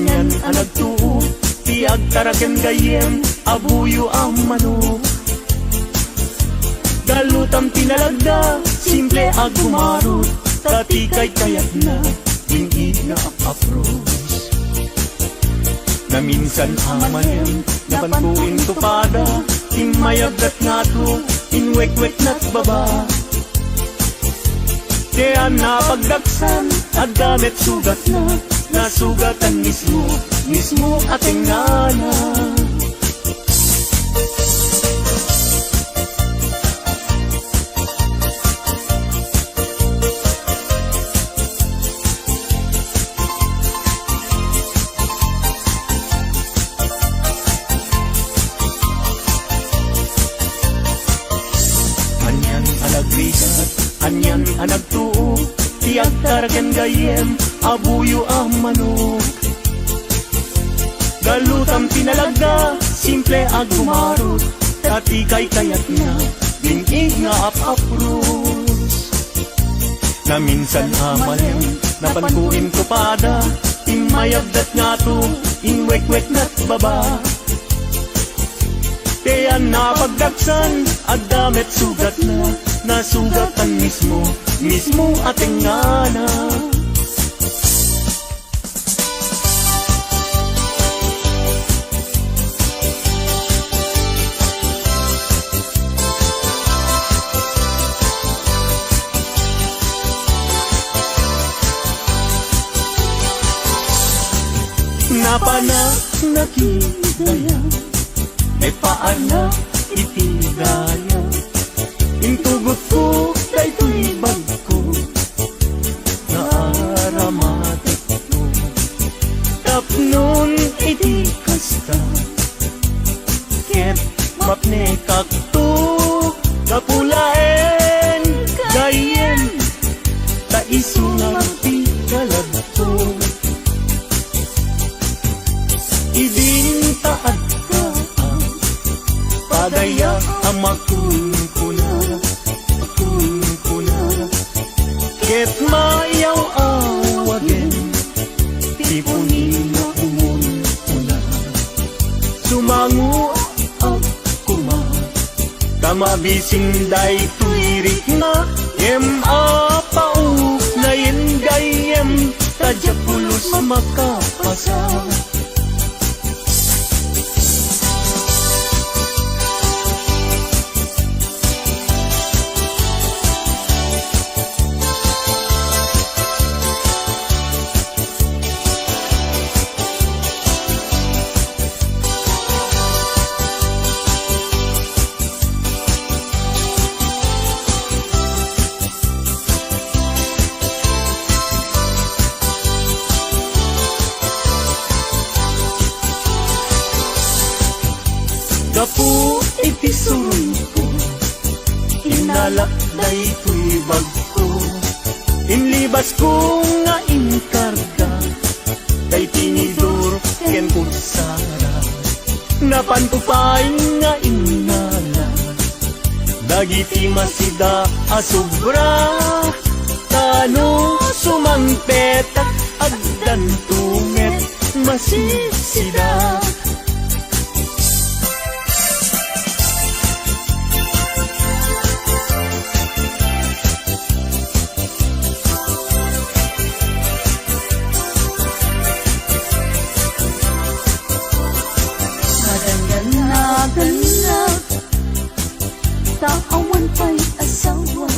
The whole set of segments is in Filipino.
kanyan ang nagtuo, tiag taraken gayem, abuyo ang manok. Galutam tinalagda, simple ag bumarot, tatikay kayat na, tingig na approach. Na minsan amayem, napantuin tupada, imayagdat nga to, inwek-wek na't baba. Kaya napagdaksan, at damit sugat na, nasugatan mismo ating ngana. Anyan ang nagtuo, tiyak taraken gayem, abuyo ang manok. Galutam tinalagda, simple ag bumarot, tatikay kayat na, dingig nga apapros. Na minsan amalem, napantuin tupada, imayagdat nga to, inwek-wek na't baba. Kaya napagdaksan, at damit sugat na, nasugatan mismo ating ngana. Napana nakidaya, may paana itigaya. Intugot ko, daytoy bag ko, naaramatik ko. Tapnon iti kasta, ket mapne kakto, kapulaen gayem, taisungan ti kalagto. Ibintaad ka, padaya amakun ko na. Ket mayaw awagen, tipunin na umun-una. Sumangu ako ma, kamabising day tuirik na, yem apau na yen gayem, tadya pulos makapasa. Gapu iti surun ko, inalak daytoy bag ko, inlibas ko nga inkarga, kay tinidor ken kutsara, napantupay nga inala, dagiti masida asubra, tano sumangpetak agdan tunget masisida. Taawan pa'y asawa,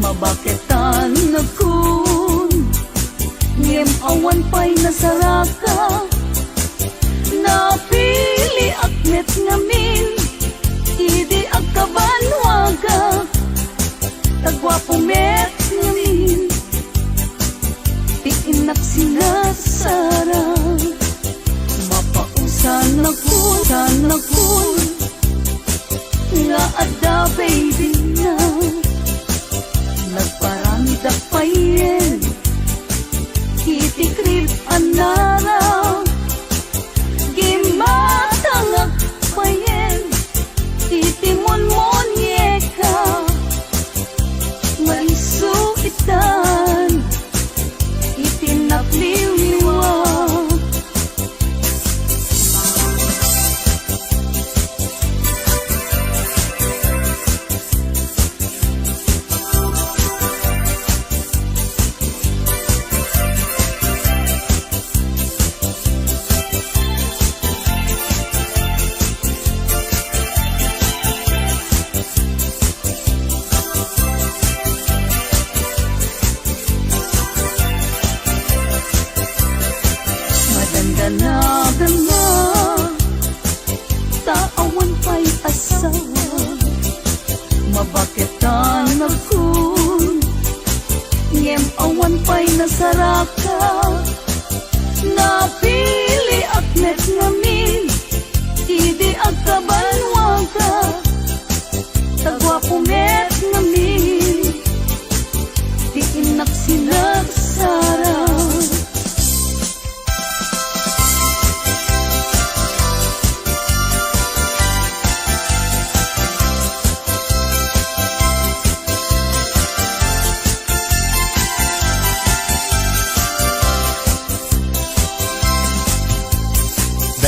mabaketan na kun, ngem awan pa'y nasaraka, napili akmet ngamin, idi agkabanwaga, tagwapo met ngamin, tiinak sinasara, mapausan na kun, nga ada baby na, nagparamida pa yen, kitikrib anara, gimatangag pa yen, titimon-mon yeka, maisukitan, itinapliw-liwan.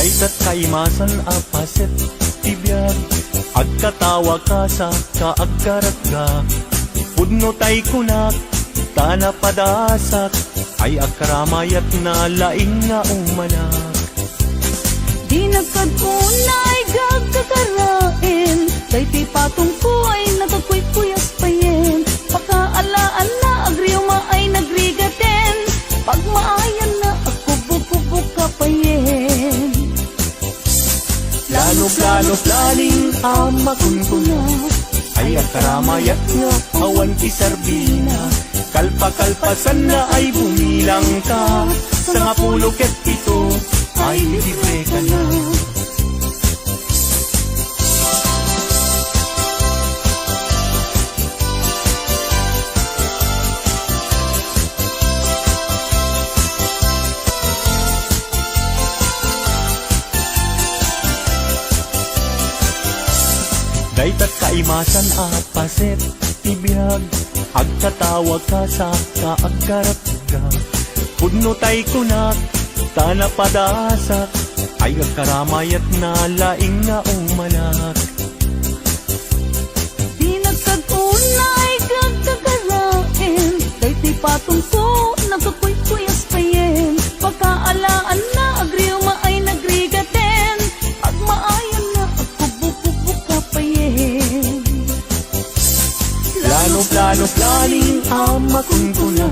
Daytat kaimasan apaset tibiyag, agkatawa ka sa kaagkaratga. Pudno tay kunak, tana padasak, ay akramayat na laing nga umanak. Di nagkadunay gagkakarain, day ti patong ko ay nagkakuy-kuyas payen. Pakaalaan na agriuma ay nagrigaten, pag maayan na akubok-kubok ka payen. Lalo planing ama kuntuna, ay akramayat nga awan ti sarbina. Kalpa-kalpasan na ay bumilang ka, sa nga pulo ket pito ay libre ka na. Daytat kaimasan apaset tibiyag, agkatawa ka sa kaagkaratga. Pudno tay kunak, tana padasak, ay agkaramayat na laing nga umanak. Di nagkadunay gagkakarain, day ti patong ko nagkakuy-kuyas payen. Pagkaalaan na agriuma ay nagrigaten, pag maayan na akubok-kubok ka payen. Planing ama kuntuna,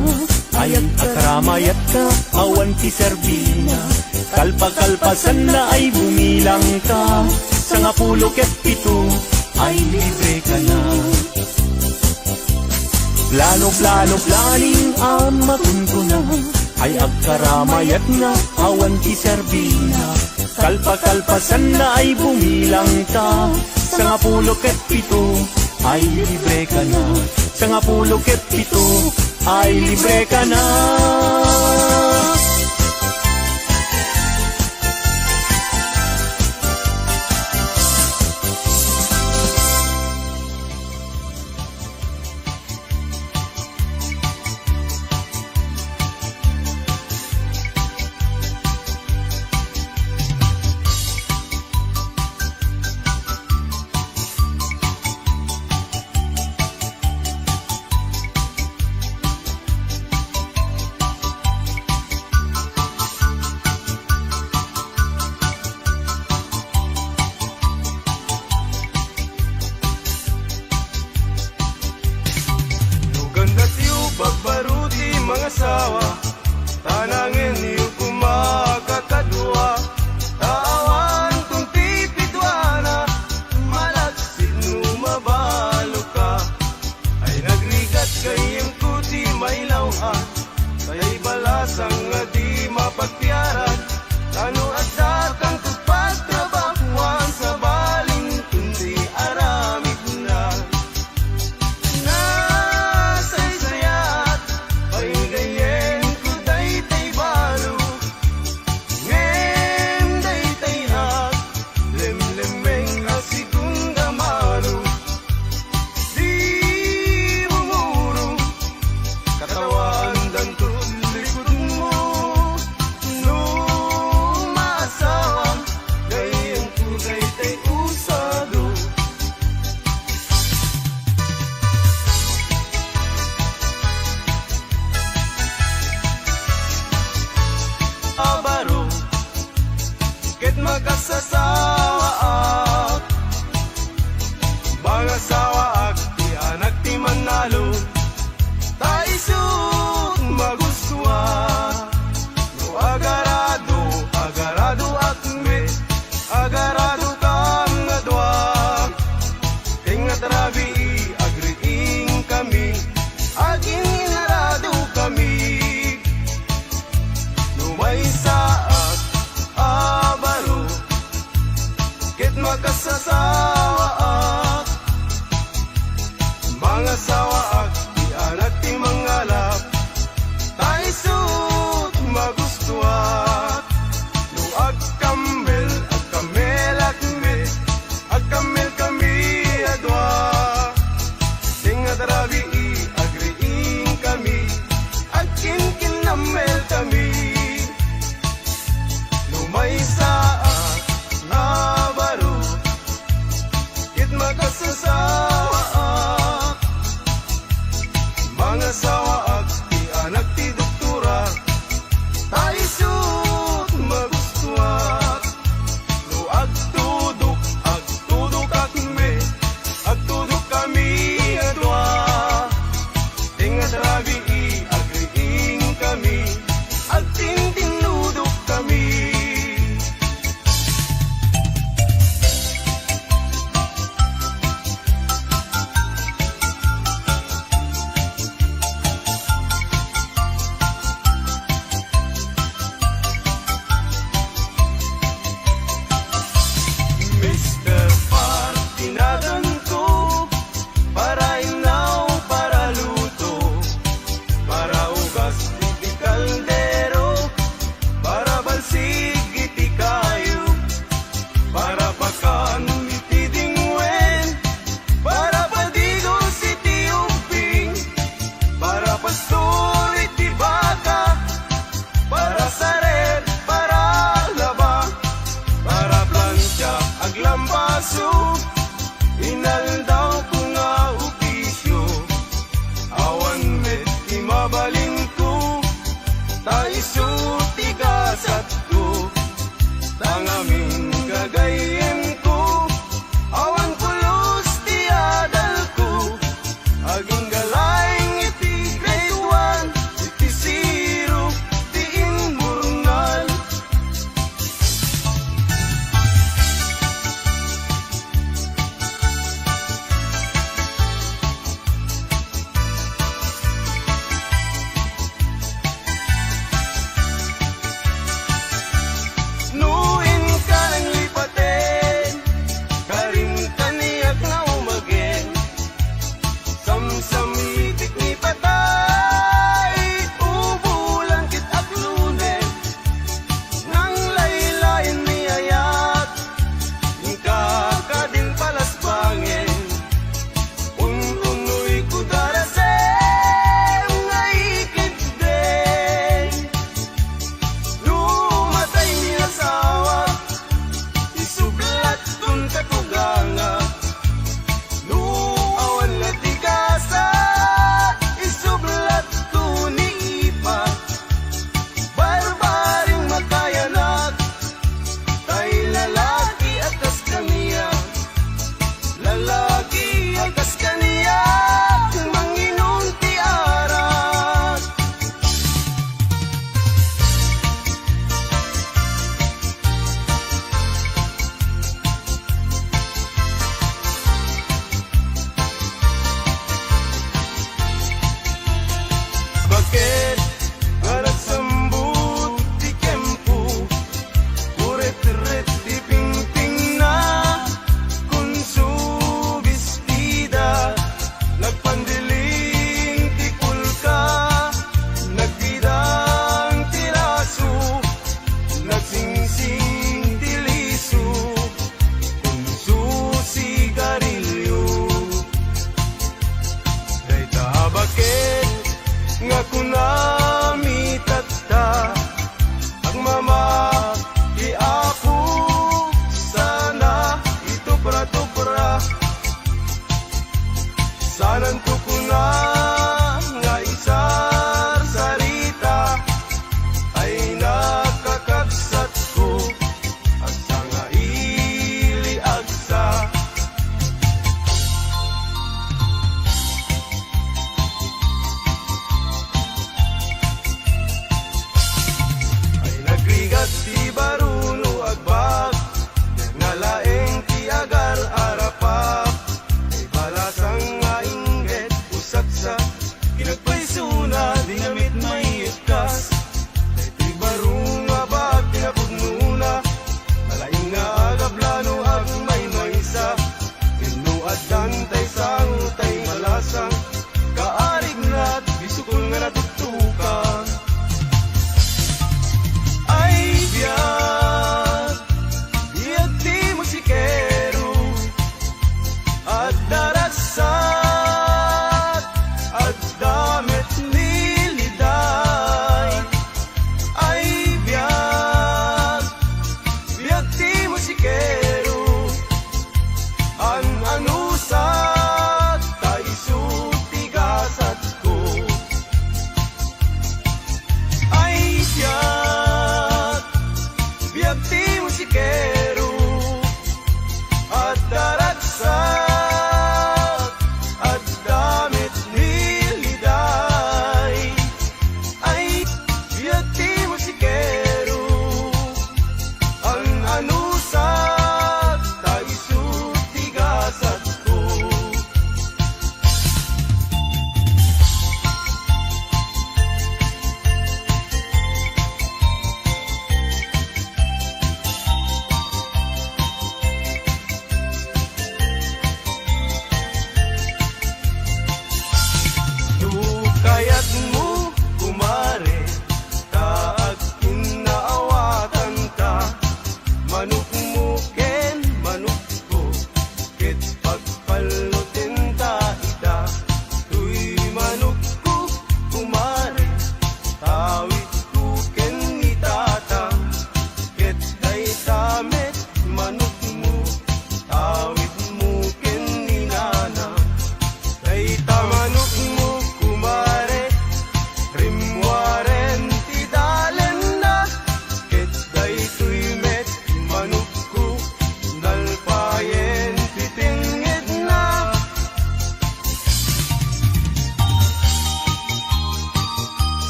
ay akramayat ka awan ti serbina. Kalpa-kalpasan na ay bumilang ka, sa nga pulo ket pito ay libre ka na. Planing ama kuntuna, ay agkaramayat nga awan ti serbina. Kalpa-kalpasan na ay bumilang ka, sa nga pulo ket pito ay libre ka na. Sa nga pulo ket pito ay libre ka na. Pagbaruti mga sawa, tanangin niyo kumakakadwa. Tawan kung tipidwana, malaksin lumabalo ka. Ay nagrigat kayong kuti may lawhan, kaya'y balasang nga di mapagpiaran. Tano at datang pagtrabahuan sa baling kundi aramid na. Abaro, ket magkasasawa ak, mga sawa ak, di anak ti manalo, taisut magustuwa. No agarado, agarado ak me, agarado kang nadwa. Tingat rabi, agriing kami, aging inarado kami. May saat abaro, ket makasasawa ak, mga sawa ak, di anak ti mangalap, taisut magustuhat. No agkamel akme, agkamel kami adwa. Tingat rabi agriing kami, agkin kinamel kami. May saat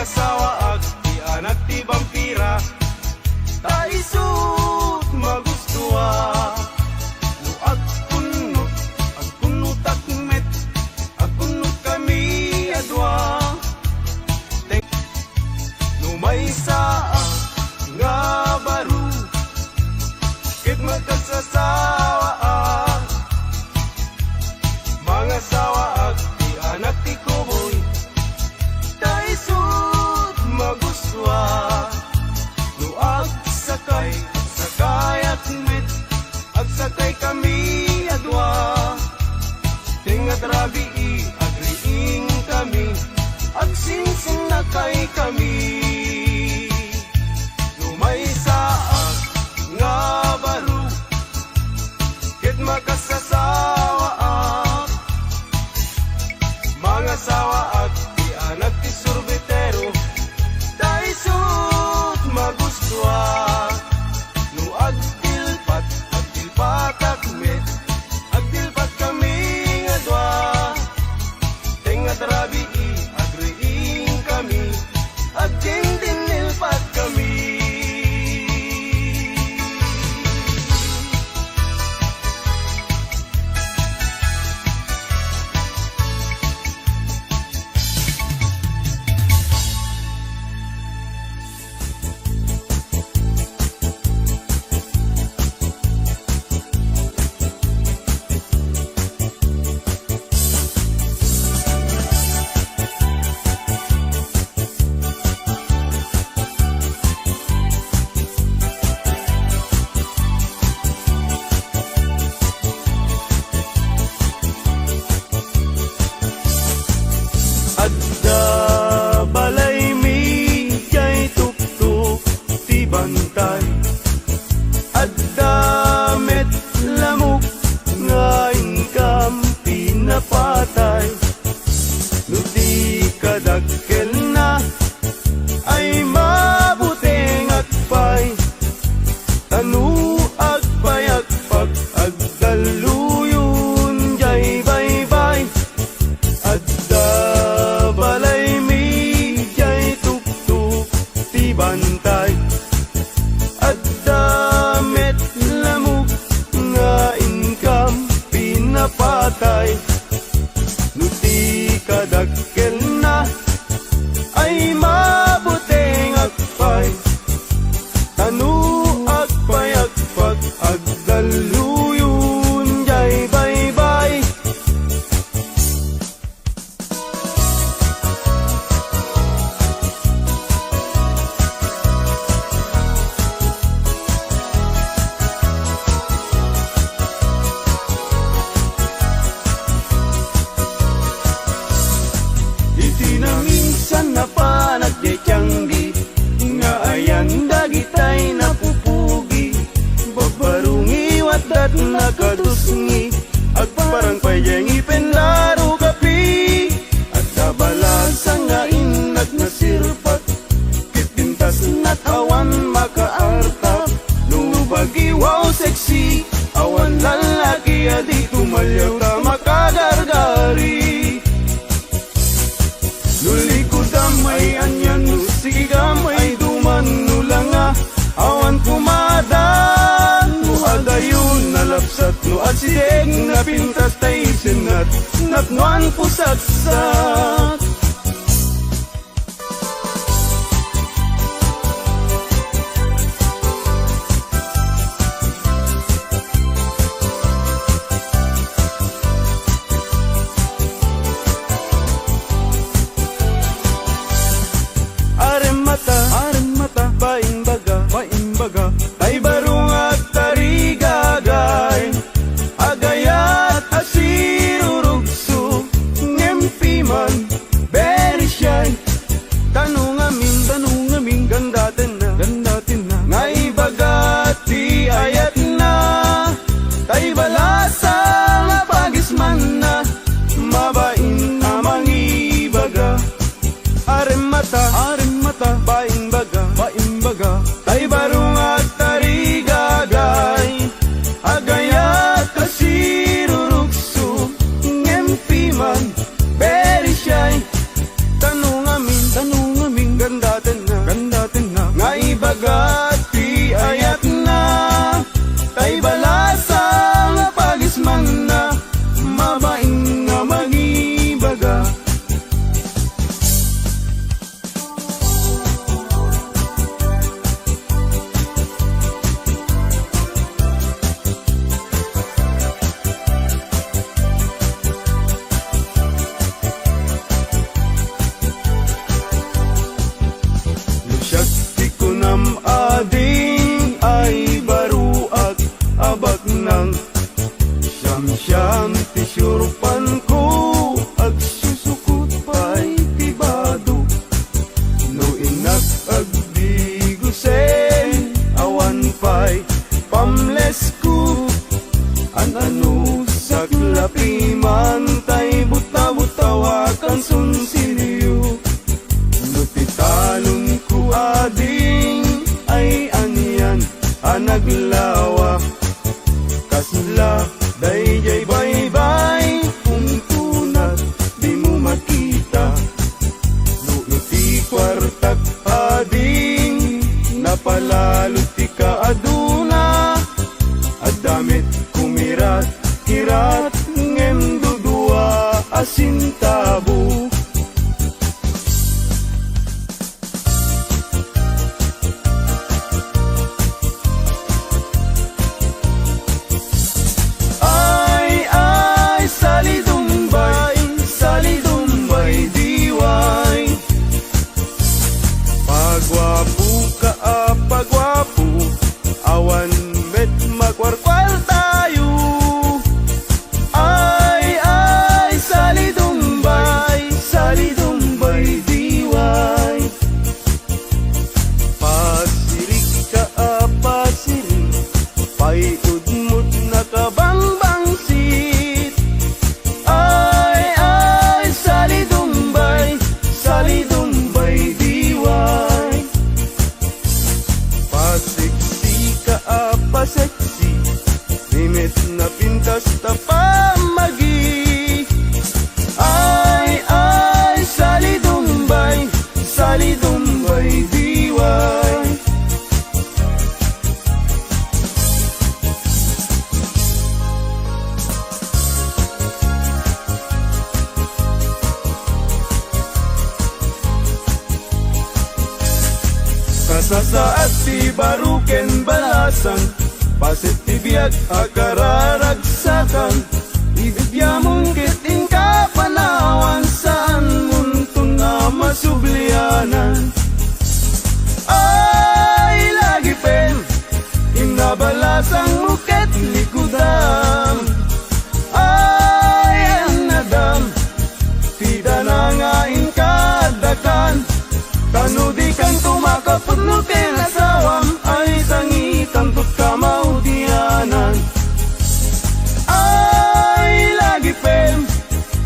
asawa ag di anak ti vampira, ta isut magustua. No agkunot akmet, agkunot kami adwa. No may saa nga baru, kit magkasasawa mga sawa ag di anak ti kuboy, taisut maguswa. No agsakay akmet, agsakay kami adwa. Tingat rabii agriing kami, agsinsin na kay kami. No may saa nga baru, kit makasasawa mga sawa at di anak ti sorbetero, daisut magustua. No agdilpat akmet, agdilpat kami nga dua. Tengat rabii agriing kami, agdindinilpat kami. Adda balay mi kay tuktok ti bantay, adda met lamok nga ingkam pinapatay. No di kadakkel na ay mabuteng agpay, tanu agpay agdaluyon jay baybay. Adda balay mi jay tuktok ti bantay, adda met lamok nga income pinapatay. No di kadakkel na ay mabuteng agpay, tanu agpay agdaluyon jay baybay. Iti na minsan na panagdetyang di, nga ayan dagitay napupugi. Babarungi wadat nakadusngi, agparang payeng ipenlaro kapi. At dabalasang nga inag nasirpat, kitintas na't awan makaartap. Nubagi wow sexy, awan lalaki adi tumalyaw ta makagargari. Nulikod damay anyan no sige gamay duman nulanga, awan kumadan no adayon nalapsat no asideg na pintas tay sinat natnuan pusatsak. Aren mata, baing baga, tay barung at tarigagay, agayat asirurugso, ngempi pansun siliyo. Nutitalon ko ading ay aniyan anaglawa. Kasla dayjay bye-bye kung tunat di mo makita. Nuti kwartak ading napalalot ti ka aduna. Adamit kumirat kirat ngem dudua asin tabu. Pagwapo ka pagwapo, awan met magwarkwal tayo. Ay sali dumbay diway. Pasirik ka pasirik, paiudmut na kabangbangsit. Ay sali dumbay diway. Pasiksi ka paseksi, limit na pintas ta pamagi. Ay sali dumbay diway. Kasasaat ti baruken balasan, pasit ti biag akararagsakan. Ibibyamong kiting kapanawan, saan muntun na masublianan. Ay lagi pen, inabalasang muket likudam. Ay anadam, tida na ngain kadakan. Kanudi kang tumakapot no kinasawam, ay sangitan tut kamautianan. Ay lagi pem,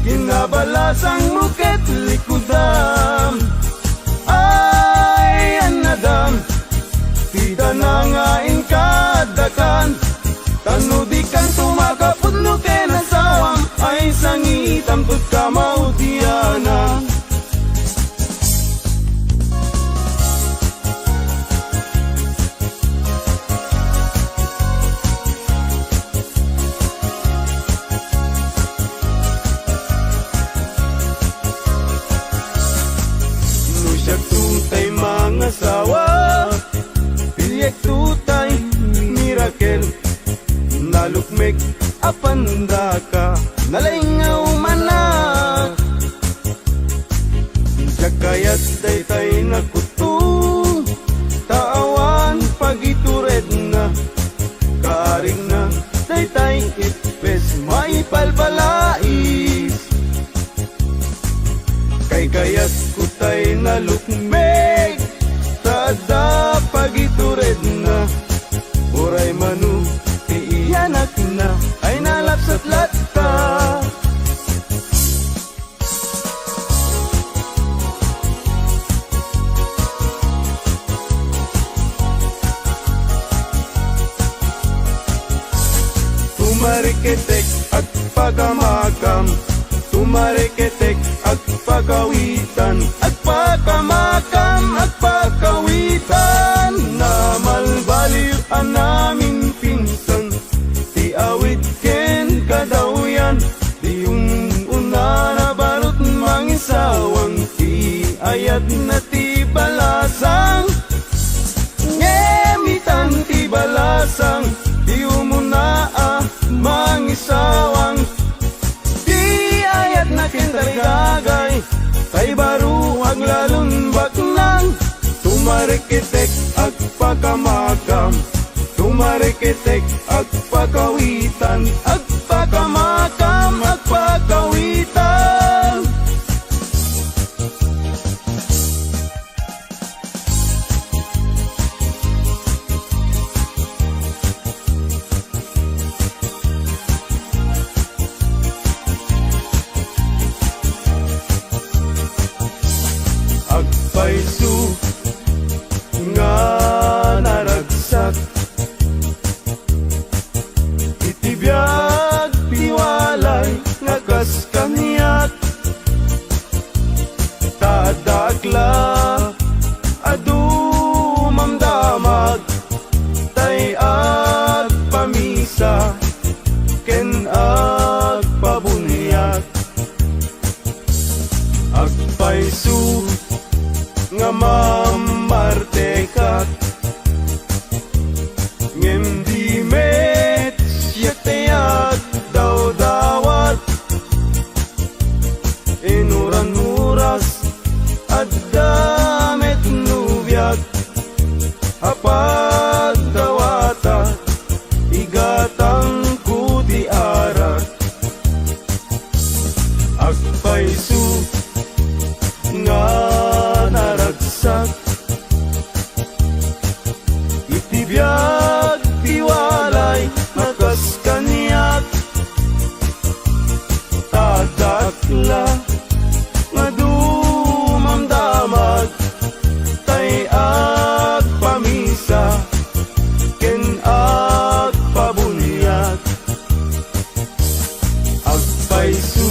kinabalasang muket likudam. Ay anadam, tida na ngain kadakan. Kanudi kang tumakapot no kinasawam, ay sangitan tut kamautianan. Asawa, pilyek tutay, mirakel, nalukmek, apanda ka, nalingaw manak. Jakayat daytay nakuto, taawan pagitured na, kaaring na, daytay itpes, maipalbalais. Kay kayat kutay nalukmek, tada pagitured na, uray manu, iiyanak na, ay nalapsat latta. Tumariketek at pagamakam, tumariketek at pagawitan, at pagamakam at pagkawitan. Na malbaliw ang naming pinsan, ti awit ken kadawyan, di yung una na barot mangisawang, ti ayat na ti balasang. Ngemitan ti balasang, di umuna mangisawang, ti ayat na ken tarigagay, kay baro ang lalunbak nang. Tumarikitek at pagkamakam, tumarikitek at pagkawitan, at pagkamakam at pagkawitan. Agpaisu nga mamartekat ngem di met siyatayag daw dawat inuran-uras at damit nubiyag apad dawata igatang kuti arat agpaisu nga naragsak itibiyag tiwalay nakas kaniyak tadakla nga dumamdamag tay agpamisa ken agpabunyag agpaisu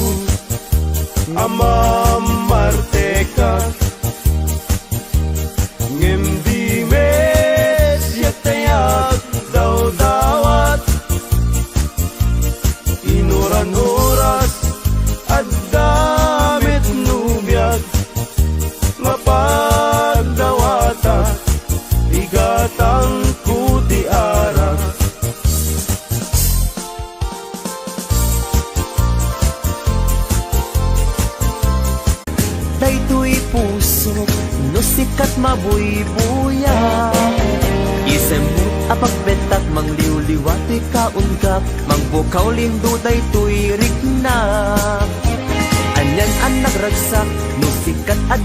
amamarteka ngem di mes yatayag daw dawat inuran-uras at damit nubiyag mapagdawata igatang kuti arat daytoy puso no sikat mabuybuya isemut apagbentat mangliwliwati kaungkap mangbukaw lindo daytoy rigna anyan ang nagragsak no sikat at